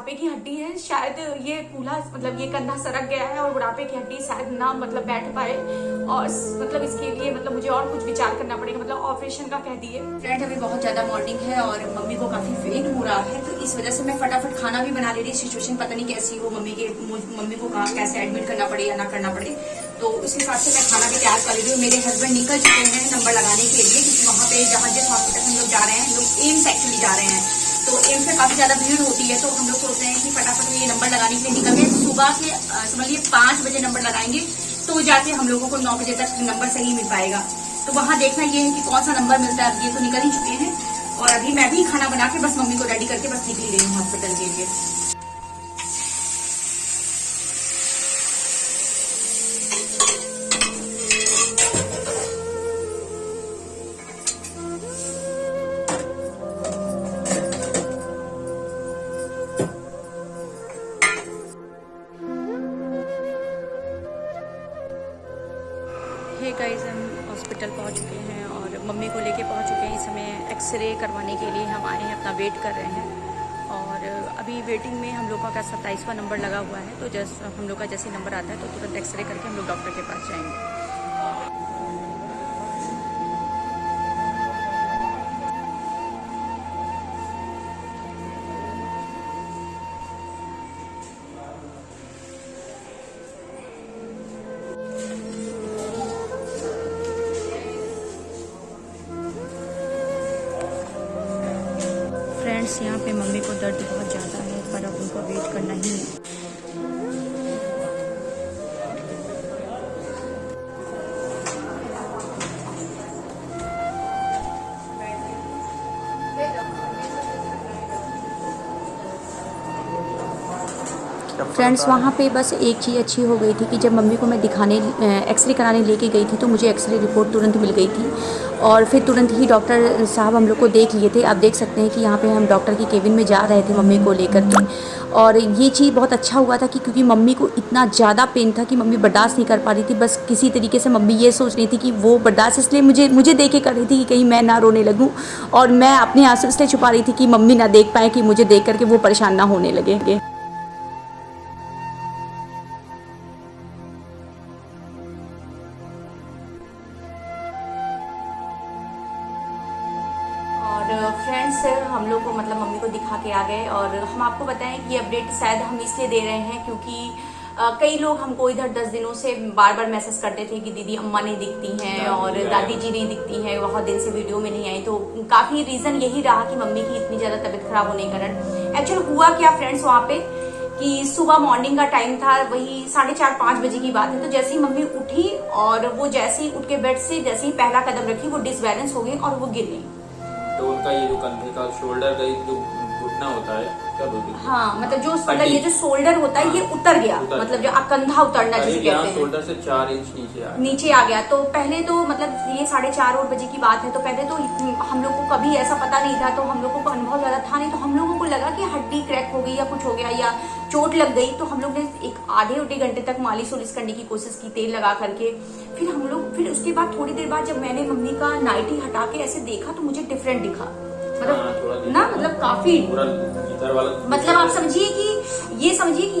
बुढ़ापे की हड्डी है, शायद ये कूल्हा मतलब ये कंधा सरक गया है और बुढ़ापे की हड्डी शायद ना मतलब बैठ पाए, और मतलब इसके लिए मतलब मुझे और कुछ विचार करना पड़ेगा, मतलब ऑपरेशन का कह दिए। फ्रेंड अभी बहुत ज्यादा मॉर्निंग है और मम्मी को काफी पेन हो रहा है, तो इस वजह से मैं फटाफट खाना भी बना ले रही। सिचुएशन पता नहीं कैसी हो, मम्मी को कहाँ कैसे एडमिट करना पड़े या ना करना पड़े, तो उस हिसाब से मैं खाना भी तैयार कर ले रही हूँ। मेरे हस्बैंड निकल चुके हैं नंबर लगाने के लिए, क्योंकि वहाँ पे जहाँ जिस हॉस्पिटल हम लोग जा रहे हैं, हम लोग एम्स एक्चुअली जा रहे हैं, तो एम्स में काफी ज्यादा भीड़ होती है, तो हम लोग सोच रहे हैं कि फटाफट ये नंबर लगाने के लिए निकल गए। सुबह के समझिए 5 बजे नंबर लगाएंगे, तो जाके हम लोगों को 9 बजे तक नंबर सही मिल पाएगा। तो वहां देखना ये है कि कौन सा नंबर मिलता है। ये तो निकल ही चुके हैं और अभी मैं भी खाना बना के बस मम्मी को रेडी करके बस निकली रही हूँ हॉस्पिटल के लिए। हे गाइस, हम हॉस्पिटल पहुंच चुके हैं और मम्मी को लेके पहुंच चुके हैं। इस समय एक्सरे करवाने के लिए हम आए हैं, अपना वेट कर रहे हैं। और अभी वेटिंग में हम लोग का 27वां नंबर लगा हुआ है, तो जैसे हम लोग का जैसे नंबर आता है तो तुरंत एक्सरे करके हम लोग डॉक्टर के पास जाएंगे। फ्रेंड्स, यहाँ पे मम्मी को दर्द बहुत ज़्यादा है, पर अब उनको वेट करना ही है। फ्रेंड्स, वहाँ पे बस एक चीज़ अच्छी हो गई थी कि जब मम्मी को मैं दिखाने एक्सरे कराने लेके गई थी, तो मुझे एक्सरे रिपोर्ट तुरंत मिल गई थी और फिर तुरंत ही डॉक्टर साहब हम लोग को देख लिए थे। आप देख सकते हैं कि यहाँ पे हम डॉक्टर की केबिन में जा रहे थे मम्मी को लेकर के, और ये चीज़ बहुत अच्छा हुआ था कि क्योंकि मम्मी को इतना ज़्यादा पेन था कि मम्मी बर्दाश्त नहीं कर पा रही थी। बस किसी तरीके से मम्मी ये सोच रही थी कि वो बर्दाश्त इसलिए मुझे देख के कर रही थी कि कहीं मैं ना रोने लगूँ, और मैं अपने आंसू इसलिए छुपा रही थी कि मम्मी ना देख पाए, कि मुझे देख करके वो परेशान ना होने लगे। फ्रेंड्स, हम लोग को मतलब मम्मी को दिखा के आ गए, और हम आपको बताएं कि अपडेट शायद हम इसलिए दे रहे हैं क्योंकि कई लोग हमको इधर 10 दिनों से बार बार मैसेज करते थे कि दीदी अम्मा नहीं दिखती हैं और दादी जी नहीं दिखती हैं, बहुत दिन से वीडियो में नहीं आई। तो काफी रीजन यही रहा कि मम्मी की इतनी ज्यादा तबीयत खराब होने के कारण। एक्चुअल हुआ क्या फ्रेंड्स, वहाँ पे कि सुबह मॉर्निंग का टाइम था, वही 4:30-5 बजे की बात है। तो जैसे ही मम्मी उठी और वो जैसे ही उठ के बेड से जैसे ही पहला कदम रखी, वो डिसबैलेंस हो गई और वो गिर गई। तो उनका ये जो कंधे का शोल्डर का जो घुटना होता है, क्या बोलते हैं? हाँ, मतलब जो ये जो शोल्डर होता है, ये उतर गया, मतलब जो कंधा उतरना जिसे कहते हैं, शोल्डर से 4 इंच नीचे आ गया। तो पहले तो मतलब ये 4:30 बजे की बात है, तो पहले तो हम लोग को कभी ऐसा पता नहीं था, तो हम लोगों को अनुभव ज्यादा था नहीं, तो हम लोगों को लगा कि हड्डी क्रैक हो गई या कुछ हो गया या चोट लग गई। तो हम लोग ने एक आधे घंटे तक मालिश उलिश करने की कोशिश की, तेल लगा करके। फिर उसके बाद थोड़ी देर बाद जब मैंने मम्मी का नाइटी हटा के ऐसे देखा, तो मुझे डिफरेंट दिखा, मतलब काफी, मतलब आप समझिए कि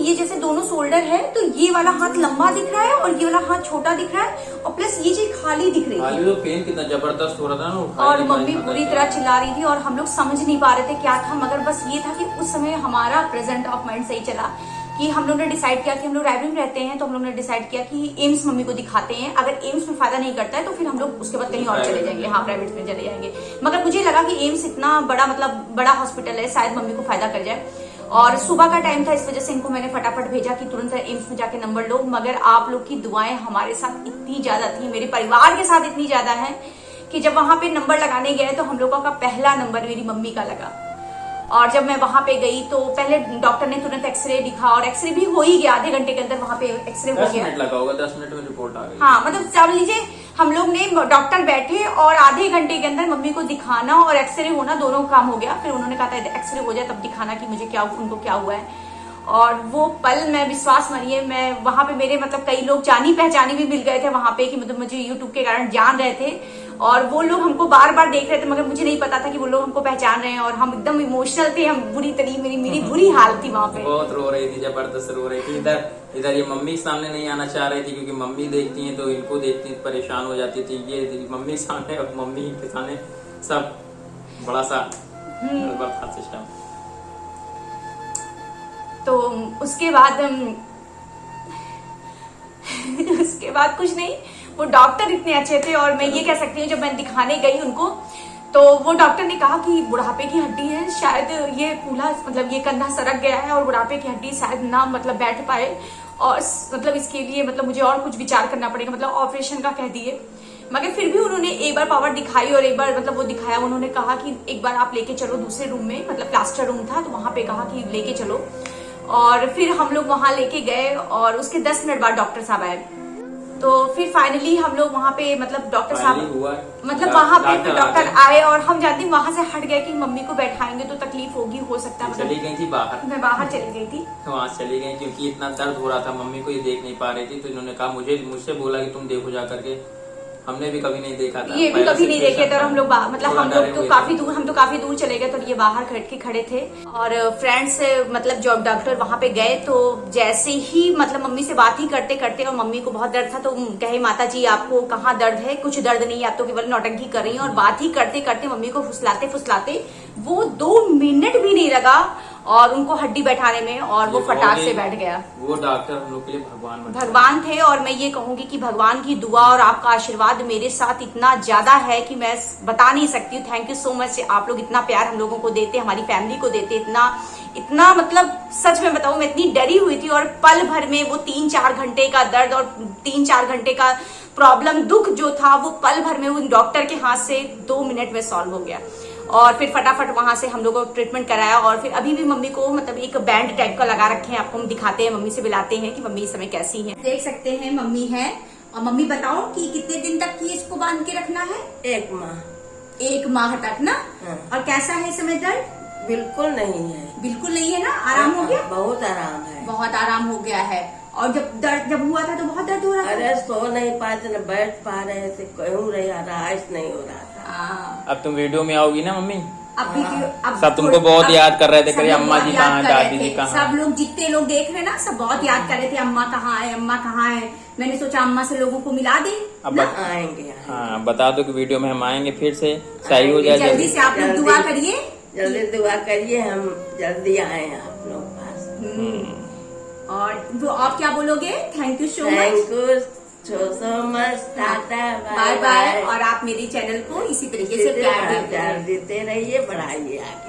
ये जैसे दोनों शोल्डर है, तो ये वाला हाथ लंबा दिख रहा है और ये वाला हाथ छोटा दिख रहा है, और प्लस ये चीज खाली दिख रही है। तो पेन कितना जबरदस्त हो रहा था ना, और मम्मी पूरी तरह चिल्ला रही थी और हम लोग समझ नहीं पा रहे थे क्या था, मगर बस ये था कि उस समय हमारा प्रेजेंट ऑफ माइंड सही चला कि हम लोग ने डिसाइड किया कि हम लोग रायबरेली में रहते हैं, तो हम लोग ने डिसाइड किया कि एम्स मम्मी को दिखाते हैं। अगर एम्स में फायदा नहीं करता है तो फिर हम लोग उसके बाद कहीं और चले जाएंगे, हाँ प्राइवेट में चले जाएंगे। मगर मुझे लगा कि एम्स इतना बड़ा मतलब बड़ा हॉस्पिटल है, शायद मम्मी को फायदा कर जाए। और सुबह का टाइम था, इस वजह से इनको मैंने फटाफट भेजा कि तुरंत एम्स में जाके नंबर लो। मगर आप लोग की दुआएं हमारे साथ इतनी ज्यादा थी, मेरे परिवार के साथ इतनी ज्यादा है कि जब वहां पे नंबर लगाने गए तो हम लोगों का पहला नंबर मेरी मम्मी का लगा। और जब मैं वहां पे गई तो पहले डॉक्टर ने तुरंत एक्सरे दिखा, और एक्सरे भी हो ही गया, आधे घंटे के अंदर वहां पे एक्सरे हो गया। 10 मिनट लगा होगा, 10 मिनट में रिपोर्ट आ गई। हाँ, मतलब समझ लीजिए हम लोग ने, डॉक्टर बैठे और आधे घंटे के अंदर मम्मी को दिखाना और एक्सरे होना दोनों काम हो गया। फिर उन्होंने कहा था एक्सरे हो जाए तब दिखाना कि मुझे उनको क्या हुआ है। और वो पल, मैं विश्वास मानिए, मैं वहां पे मेरे मतलब कई लोग जानी पहचानी भी मिल गए थे वहां पे, कि मतलब मुझे यूट्यूब के कारण जान रहे थे, और वो लोग हमको बार बार देख रहे थे, मगर मुझे नहीं पता था कि वो लोग हमको पहचान रहे हैं, और हम एकदम इमोशनल थे। हम मेरी बुरी हाल थी वहाँ पे। बहुत रो रही थी, जबरदस्त रो रही थी। इधर ये मम्मी के सामने नहीं आना चाह रही थी, क्योंकि मम्मी देखती हैं तो इनको देखती परेशान हो जाती थी। ये मम्मी के सामने और मम्मी के सामने सब बड़ा सा गड़बड़ था सिस्टम। तो उसके बाद उसके बाद कुछ नहीं, वो डॉक्टर इतने अच्छे थे, और मैं ये कह सकती हूँ जब मैं दिखाने गई उनको, तो वो डॉक्टर ने कहा कि बुढ़ापे की हड्डी है, शायद ये कूल्हा मतलब ये कंधा सरक गया है और बुढ़ापे की हड्डी शायद ना मतलब बैठ पाए, और मतलब इसके लिए मतलब मुझे और कुछ विचार करना पड़ेगा, मतलब ऑपरेशन का कह दिए। मगर फिर भी उन्होंने एक बार पावर दिखाई, और एक बार मतलब वो दिखाया, उन्होंने कहा कि एक बार आप लेके चलो दूसरे रूम में, मतलब प्लास्टर रूम था तो वहां पे कहा कि लेके चलो, और फिर हम लोग वहां लेके गए, और उसके 10 मिनट बाद डॉक्टर साहब आए। तो फिर फाइनली हम लोग वहां पे मतलब डॉक्टर साहब मतलब वहां पे फिर डॉक्टर आए, और हम जानते हैं वहां से हट गए कि मम्मी को बैठाएंगे तो तकलीफ होगी, हो सकता है। चली गई थी बाहर, मैं बाहर चली गई थी, वहाँ चली गई क्योंकि इतना दर्द हो रहा था, मम्मी को ये देख नहीं पा रही थी। तो इन्होंने कहा मुझसे बोला कि तुम देखो जा करके। हमने भी कभी नहीं देखा था, ये भी कभी नहीं देखे थे, और हम लोग मतलब हम लोग तो काफी दूर चले गए, तो ये बाहर खड़े थे। और फ्रेंड्स मतलब जब डॉक्टर वहां पे गए तो जैसे ही मतलब मम्मी से बात ही करते करते, और मम्मी को बहुत दर्द था, तो कहे माता जी आपको कहाँ दर्द है? कुछ दर्द नहीं, आप तो केवल नौटंकी कर रही हैं। और बात ही करते करते मम्मी को फुसलाते वो 2 मिनट भी नहीं लगा और उनको हड्डी बैठाने में, और वो फटाक से बैठ गया। वो डॉक्टर हम लोग के लिए भगवान थे। और मैं ये कहूंगी कि भगवान की दुआ और आपका आशीर्वाद मेरे साथ इतना ज्यादा है कि मैं बता नहीं सकती हूँ। थैंक यू सो मच, आप लोग इतना प्यार हम लोगों को देते, हमारी फैमिली को देते, इतना मतलब सच में बताऊं, मैं इतनी डरी हुई थी, और पल भर में वो 3-4 घंटे का दर्द और 3-4 घंटे का प्रॉब्लम, दुख जो था, वो पल भर में उन डॉक्टर के हाथ से 2 मिनट में सॉल्व हो गया। और फिर फटाफट वहां से हम लोगों को ट्रीटमेंट कराया, और फिर अभी भी मम्मी को मतलब एक बैंड टाइप का लगा रखे हैं, आपको हम दिखाते हैं, मम्मी से बुलाते हैं कि मम्मी इस समय कैसी है। देख सकते हैं मम्मी है। और मम्मी बताओ कि कितने दिन तक की इसको बांध के रखना है? 1 माह। 1 माह तक ना? हाँ। और कैसा है इस समय दर्द? बिल्कुल नहीं है। बिल्कुल नहीं है ना? आराम हो गया? बहुत आराम है, बहुत आराम हो गया है। और जब हुआ था तो बहुत दर्द हो रहा था? अरे सो नहीं पाते, न बैठ पा रहे थे, कहूँ रहा नहीं हो रहा था। अब तुम वीडियो में आओगी ना मम्मी? अब सब तुमको बहुत याद कर रहे थे, करिए अम्मा जी कहाँ, दादी जी कहाँ। सब लोग जितने लोग देख रहे हैं ना, सब बहुत याद कर रहे थे, अम्मा कहाँ है, अम्मा कहाँ है। मैंने सोचा अम्मा से लोगों को मिला दे। अब आएंगे। हाँ, बता दो कि वीडियो में हम आएंगे, फिर से सही हो जाए। जल्दी से आप लोग दुआ करिए, जल्दी दुआ करिए, हम जल्दी आए आप लोग पास। और तो आप क्या बोलोगे? Thank you so much. Thank you so much, tata, bye bye. और आप मेरे चैनल को इसी तरीके से प्यार देते रहिए, बढ़ाइए आगे।